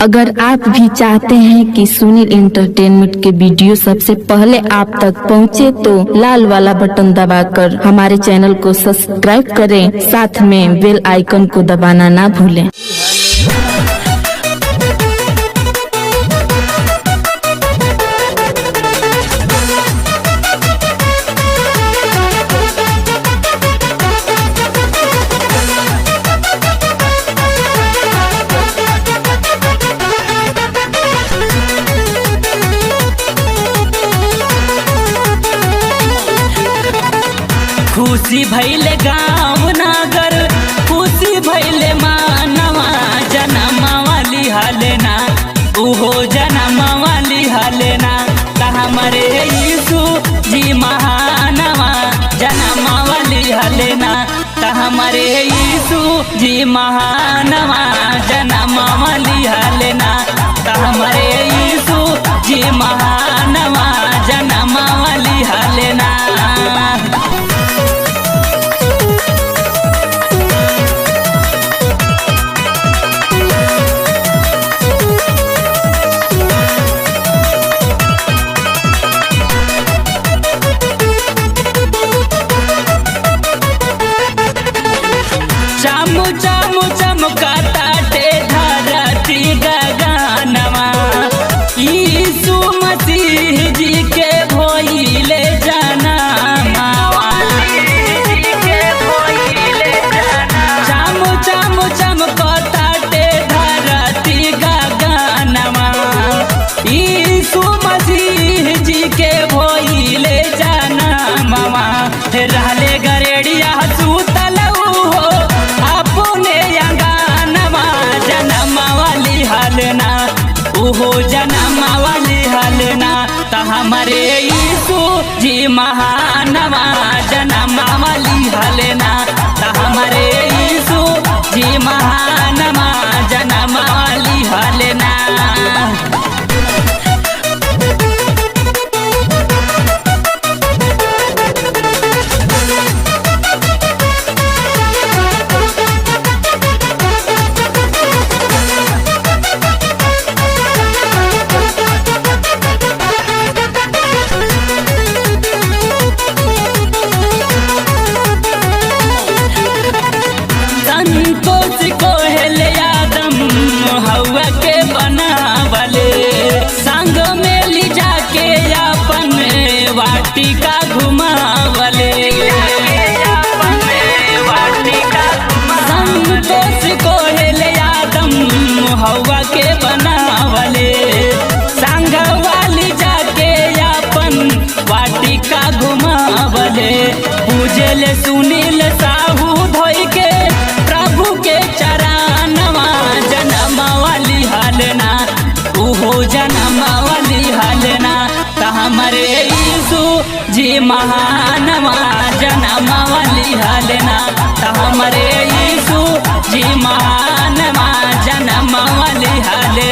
अगर आप भी चाहते हैं कि सुनील एंटरटेनमेंट के वीडियो सबसे पहले आप तक पहुंचे, तो लाल वाला बटन दबाकर हमारे चैनल को सब्सक्राइब करें, साथ में बेल आइकन को दबाना ना भूलें। खुशी भैले गाँव नगर, खुशी भैले मानवा, जनमा वाली हालेना, उहो जनमा वाली हालेना, हमारे यीशु जी महानवा, जनमा वाली हालेना, हमारे यीशु जी महानवा, जनमा वाली हालेना, हमारे यीशु जी महानवा, जनमा वाली हालेना। चामु चामु चमकाता टे धरती गगनवा, यीशु मसीह जी के भोइले जनमवा। चामु चामु चमकाता टे धरती गगनवा, यीशु मसीह जी के भोइले जनमवा। रहले गरेड़िया सुतल हालना, उहो जनमा वाली हालना, हमारे यीशु जी महानवा, जनमा वाली हालना, हमारे यीशु जी महानवा, जनमा वाली हालना। संतोष को हेले आदम हवा के बनावले, संग में ली जाके अपन वाटिका घुमावले। संतोष को हेले आदम हवा के बनावले, संग वाली जाके अपन वाटिका घुमावले। पूजले सुनील साहू धोई के प्रभु के चरणवा, जनमा वाली हालना, उहो जनमा वाली हालना, हमारे यीशु जी महानवा, जनमा वाली हालना, हमारे यीशु जी महानवा, जनमा वाली हालना।